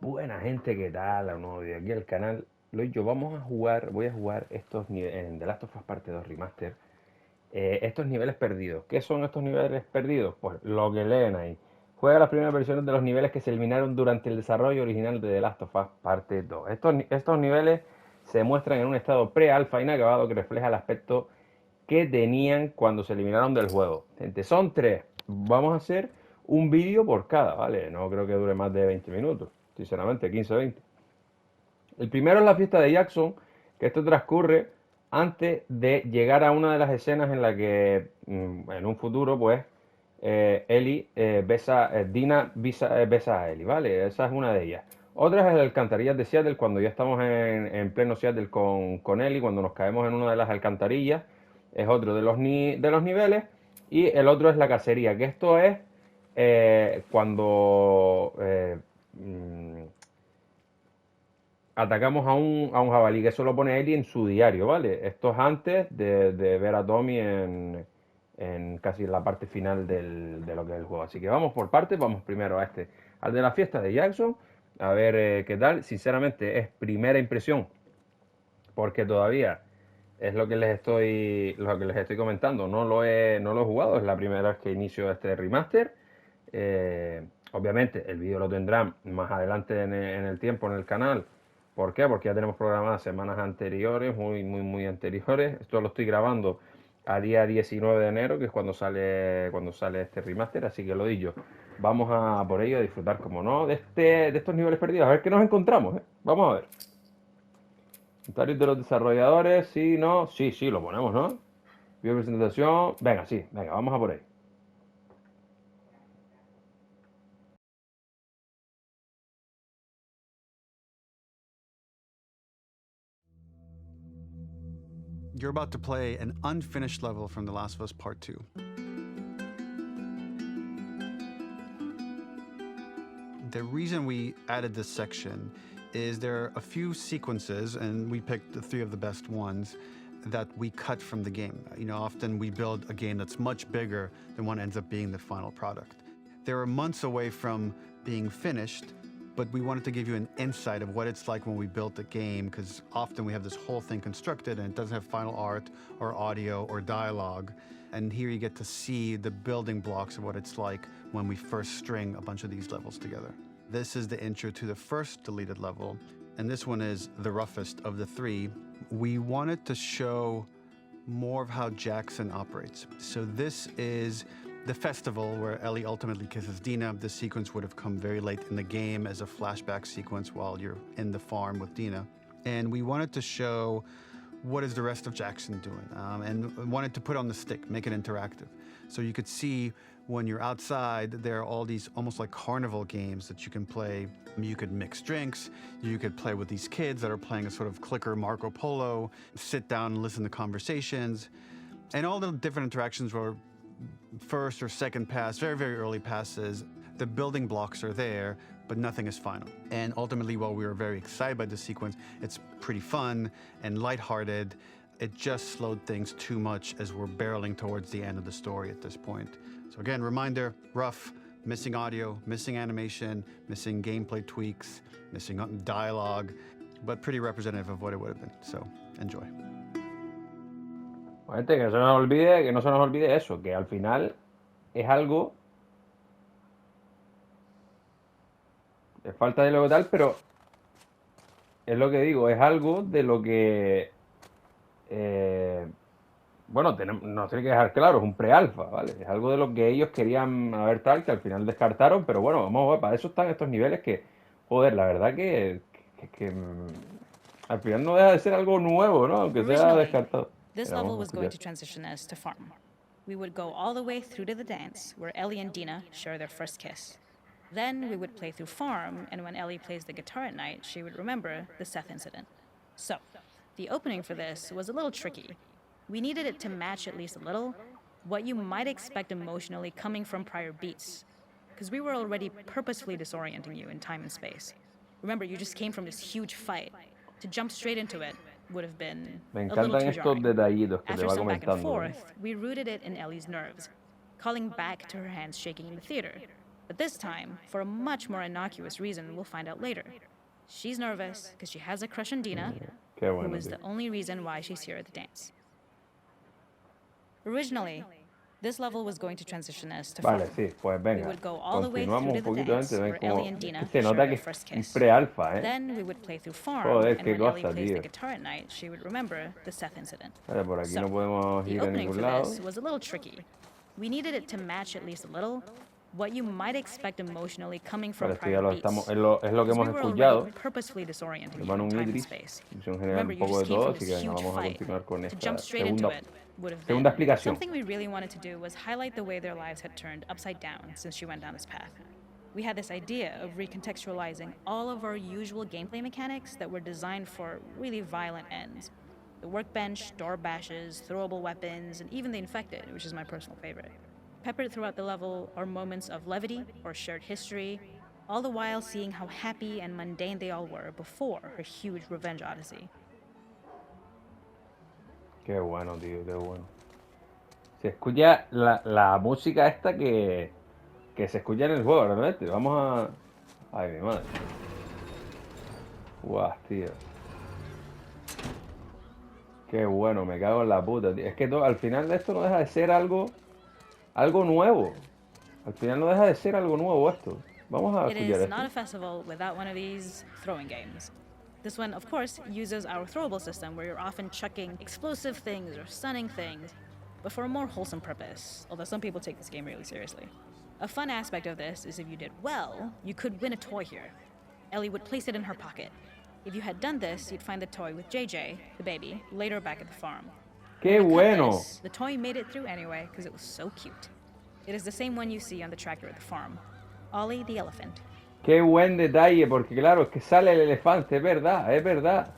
Buena gente, ¿qué tal? A un nuevo vídeo aquí al canal. Voy a jugar estos niveles en The Last of Us Parte 2 Remaster. Estos niveles perdidos. ¿Qué son estos niveles perdidos? Pues lo que leen ahí. Juega las primeras versiones de los niveles que se eliminaron durante el desarrollo original de The Last of Us Parte 2. Estos niveles se muestran en un estado pre-alfa inacabado que refleja el aspecto que tenían cuando se eliminaron del juego. Gente, son tres. Vamos a hacer un vídeo por cada, ¿vale? No creo que dure más de 20 minutos, sinceramente, 15 o 20. El primero es la fiesta de Jackson, que esto transcurre antes de llegar a una de las escenas en la que en un futuro, pues, Dina besa a Ellie, ¿vale? Esa es una de ellas. Otra es el alcantarillas de Seattle, cuando ya estamos en pleno Seattle con Ellie, cuando nos caemos en una de las alcantarillas, es otro de de los niveles. Y el otro es la cacería, que esto es cuando atacamos a un jabalí, que eso lo pone Ellie en su diario, ¿vale? Esto es antes de ver a Tommy en casi la parte final de lo que es el juego. Así que vamos por partes, vamos primero al de la fiesta de Jackson, a ver qué tal. Sinceramente es primera impresión, porque todavía es lo que les estoy comentando. No lo he jugado, es la primera vez que inicio este remaster. Obviamente el vídeo lo tendrán más adelante en el tiempo en el canal. ¿Por qué? Porque ya tenemos programadas semanas anteriores, muy anteriores. Esto lo estoy grabando a día 19 de enero, que es cuando sale este remaster. Así que lo dicho, vamos a por ello a disfrutar, como no, de estos niveles perdidos. A ver qué nos encontramos, ¿eh? Vamos a ver. Comentarios de los desarrolladores, sí, no, sí, lo ponemos, ¿no? Video presentación, venga, sí, venga, vamos a por ahí. You're about to play an unfinished level from The Last of Us Part 2. The reason we added this section is there are a few sequences, and we picked the 3 of the best ones, that we cut from the game. You know, often we build a game that's much bigger than what ends up being the final product. They were months away from being finished, but we wanted to give you an insight of what it's like when we built a game, because often we have this whole thing constructed and it doesn't have final art or audio or dialogue. And here you get to see the building blocks of what it's like when we first string a bunch of these levels together. This is the intro to the first deleted level, and this one is the roughest of the 3. We wanted to show more of how Jackson operates. So this is the festival where Ellie ultimately kisses Dina. This sequence would have come very late in the game as a flashback sequence while you're in the farm with Dina. And we wanted to show what is the rest of Jackson doing, and wanted to put on the stick, make it interactive. So you could see when you're outside, there are all these almost like carnival games that you can play. You could mix drinks, you could play with these kids that are playing a sort of clicker Marco Polo, sit down and listen to conversations. And all the different interactions were first or second pass, very early passes. The building blocks are there, but nothing is final. And ultimately, while we were very excited by this sequence, it's pretty fun and lighthearted. It just slowed things too much as we're barreling towards the end of the story at this point. So again, reminder, rough, missing audio, missing animation, missing gameplay tweaks, missing dialogue, but pretty representative of what it would have been. So enjoy. Gente, que no se nos olvide eso, que al final es algo, es falta de lo que tal, pero es lo que digo, es algo de lo que, bueno, nos tiene que dejar claro, es un pre-alfa, ¿vale? Es algo de lo que ellos querían haber tal, que al final descartaron, pero bueno, vamos a ver, para eso están estos niveles que, joder, la verdad que al final no deja de ser algo nuevo, ¿no? Aunque sea descartado. This level was going to transition us to farm. We would go all the way through to the dance, where Ellie and Dina share their first kiss. Then we would play through farm, and when Ellie plays the guitar at night, she would remember the Seth incident. So, the opening for this was a little tricky. We needed it to match at least a little what you might expect emotionally coming from prior beats, because we were already purposefully disorienting you in time and space. Remember, you just came from this huge fight. To jump straight into it would have been Me a little encantan too estos jarring. detallitos que te After va some back and comentando. forth, we rooted it in Ellie's nerves, calling back to her hands shaking in the theater. But this time, for a much more innocuous reason we'll find out later. She's nervous because she has a crush on Dina, Qué bueno, who is tío. the only reason why she's here at the dance. Originally, this level was going to transition us to Vale, farm. sí, pues We venga. would go all the way Continuamos through un to the poquito dance, antes, ven where como... Ellie and Dina Es que se share nota their que first es kiss. pre-alfa, ¿eh? Then we would play through farm, Joder, and qué when Ellie cosa, plays the tío. guitar at night, she would remember the Seth incident. Vale, por aquí So, no podemos the ir a opening ningún for lado. this was a little tricky. We needed it to match at least a little what you might expect emotionally coming from Vale, esto ya prior lo beats. estamos... Es lo que Because we hemos were escuchado. already purposefully disorienting you Hermano in time and Idris, space. visión general Remember, un you poco just de came todo, from así this que venga, huge vamos a fight. continuar con To esta jump straight into segunda, it would have segunda been explicación. something we really wanted to do was highlight the way their lives had turned upside down since she went down this path. We had this idea of recontextualizing all of our usual gameplay mechanics that were designed for really violent ends. The workbench, door bashes, throwable weapons, and even the infected, which is my personal favorite. Peppered throughout the level are moments of levity or shared history, all the while seeing how happy and mundane they all were before her huge revenge odyssey. Qué bueno, tío, qué bueno. Se escucha la música esta que se escucha en el juego, realmente. Vamos a... Ay, mi madre. Guau, tío. Qué bueno, me cago en la puta, tío. Es que al final de esto no deja de ser algo nuevo. Al final no deja de ser algo nuevo esto. Vamos a It escuchar is not esto. a festival without one of these throwing games. This one, of course, uses our throwable system where you're often chucking explosive things or stunning things, but for a more wholesome purpose, although some people take this game really seriously. A fun aspect of this is if you did well, you could win a toy here. Ellie would place it in her pocket. If you had done this, you'd find the toy with JJ, the baby, later back at the farm. Qué When we cut bueno. this, the toy made it through anyway because it was so cute. It is the same one you see on the tractor at the farm. Ollie the elephant. Qué buen detalle, porque claro, es que sale el elefante, es verdad, es verdad.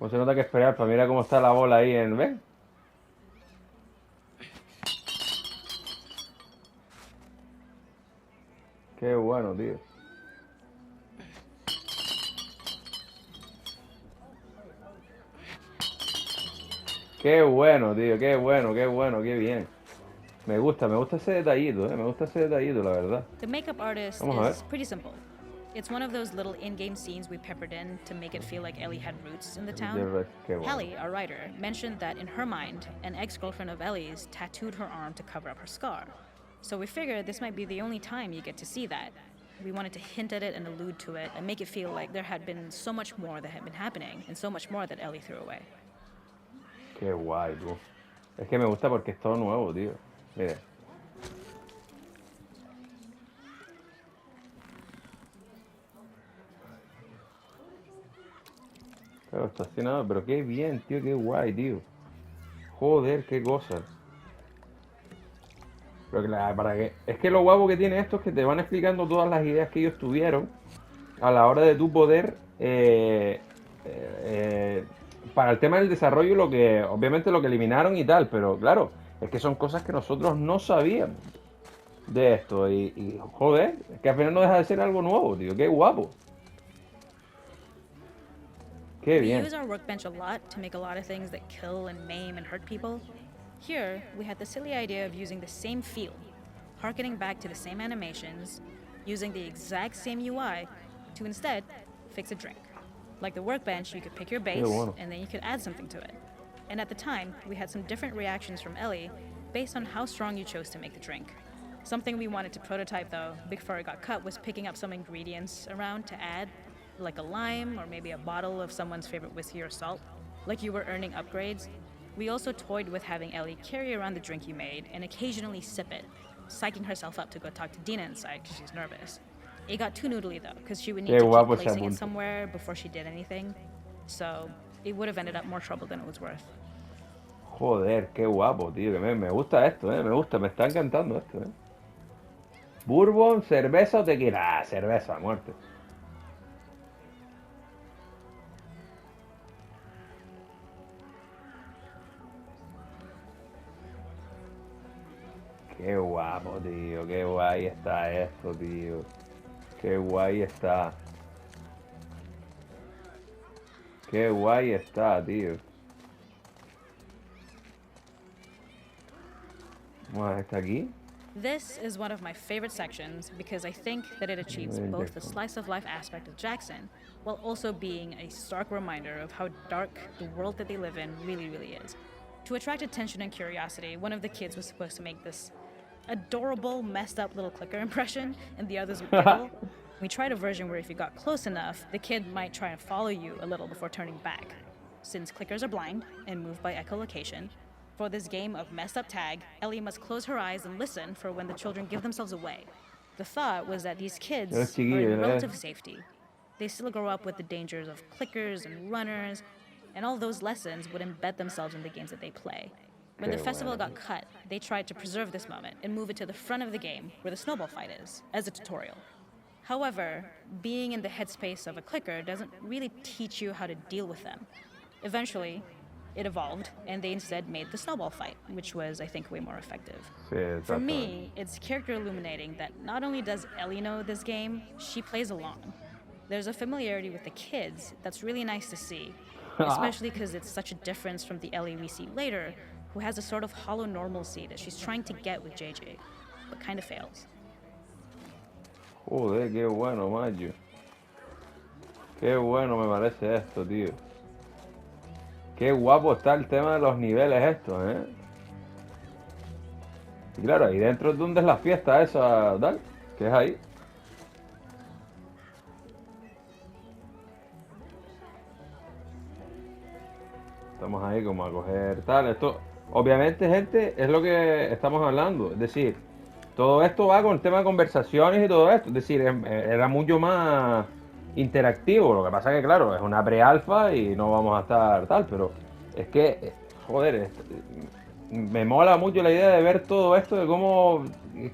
Pues se nota que esperar, para mira cómo está la bola ahí en... ¿Ves? Qué bueno, tío. Qué bueno, tío, qué bueno, qué bueno, qué bien. Me gusta ese detallito, me gusta ese detallito, la verdad. The makeup artist Vamos a ver. is pretty simple. It's one of those little in-game scenes we peppered in to make it feel like Ellie had roots in the town. Qué bueno. Hallie, our writer, mentioned that in her mind, an ex-girlfriend of Ellie's tattooed her arm to cover up her scar. So we figured this might be the only time you get to see that. We wanted to hint at it and allude to it and make it feel like there had been so much more that had been happening and so much more that Ellie threw away. Qué guay, tú. Es que me gusta porque es todo nuevo, tío. Mira. Claro, está así nada, pero qué bien, tío, qué guay, tío. Joder, qué cosa. Pero claro, para que... Es que lo guapo que tiene esto es que te van explicando todas las ideas que ellos tuvieron a la hora de tu poder para el tema del desarrollo, lo que obviamente lo que eliminaron y tal, pero claro, es que son cosas que nosotros no sabíamos de esto y joder, es que al final no deja de ser algo nuevo, tío, qué guapo. Qué We bien. use our workbench a lot to make a lot of things that kill and maim and hurt people. Here, we had the silly idea of using the same feel, harkening back to the same animations, using the exact same UI to instead fix a drink. Like the workbench, you could pick your base, bueno. and then you could add something to it. And at the time, we had some different reactions from Ellie based on how strong you chose to make the drink. Something we wanted to prototype, though, before it got cut, was picking up some ingredients around to add, like a lime or maybe a bottle of someone's favorite whiskey or salt. Like you were earning upgrades. We also toyed with having Ellie carry around the drink you made and occasionally sip it, psyching herself up to go talk to Dina inside because she's nervous. It got too noodly though, because she would need Qué to guapo keep ese placing it apunte. somewhere before she did anything. So it would have ended up more trouble than it was worth. Joder, qué guapo, tío, que me gusta esto, me gusta, me está encantando esto, Bourbon, cerveza o tequila. Ah, cerveza, a muerte. Qué guapo, tío, qué guay está esto, tío. Qué guay está. Qué guay está, tío. Vamos a ver, ¿está aquí? This is one of my favorite sections because I think that it achieves both the slice of life aspect of Jackson while also being a stark reminder of how dark the world that they live in really is. To attract attention and curiosity, one of the kids was supposed to make this adorable, messed up little clicker impression, and the others would giggle. We tried a version where if you got close enough, the kid might try and follow you a little before turning back. Since clickers are blind and move by echolocation, for this game of messed up tag, Ellie must close her eyes and listen for when the children give themselves away. The thought was that these kids are in relative safety. They still grow up with the dangers of clickers and runners, and all those lessons would embed themselves in the games that they play. When the festival got cut, they tried to preserve this moment and move it to the front of the game where the snowball fight is, as a tutorial. However, being in the headspace of a clicker doesn't really teach you how to deal with them. Eventually, it evolved, and they instead made the snowball fight, which was, I think, way more effective. For me, it's character illuminating that not only does Ellie know this game, she plays along. There's a familiarity with the kids that's really nice to see, especially because it's such a difference from the Ellie we see later, who has a sort of hollow normalcy that she's trying to get with JJ, but kind of fails. Joder, qué bueno, macho. Qué bueno me parece esto, tío. Qué guapo está el tema de los niveles estos, ¿eh? Y claro, ahí dentro es donde es la fiesta esa, tal, que es ahí. Estamos ahí como a coger tal, esto... Obviamente, gente, es lo que estamos hablando. Es decir, todo esto va con el tema de conversaciones y todo esto. Es decir, era mucho más interactivo. Lo que pasa es que, claro, es una pre-alfa y no vamos a estar tal, pero es que, joder, me mola mucho la idea de ver todo esto, de cómo,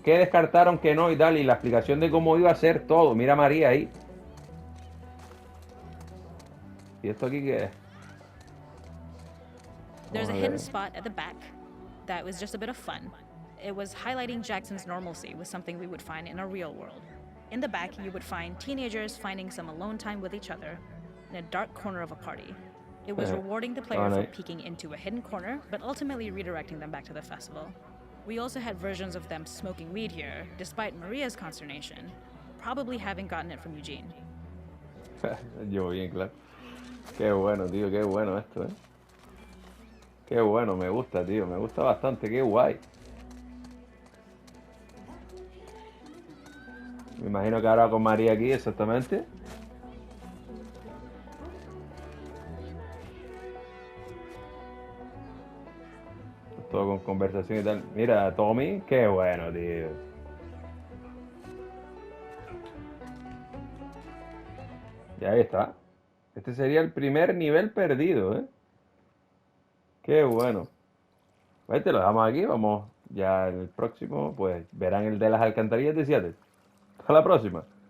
qué descartaron, qué no y tal, y la explicación de cómo iba a ser todo. Mira a María ahí. ¿Y esto aquí qué es? There's a hidden spot at the back that was just a bit of fun. It was highlighting Jackson's normalcy with something we would find in a real world. In the back, you would find teenagers finding some alone time with each other in a dark corner of a party. It was rewarding the player for peeking into a hidden corner, but ultimately redirecting them back to the festival. We also had versions of them smoking weed here, despite Maria's consternation, probably having gotten it from Eugene. Yo bien, claro. Qué bueno, tío, qué bueno esto, ¿eh? Qué bueno, me gusta, tío, me gusta bastante, qué guay. Me imagino que ahora con María aquí, exactamente. Todo con conversación y tal. Mira, Tommy, qué bueno, tío. Y ahí está. Este sería el primer nivel perdido, ¿eh? Qué bueno. Pues te lo dejamos aquí, vamos ya en el próximo, pues verán el de las alcantarillas de Seattle. Hasta la próxima.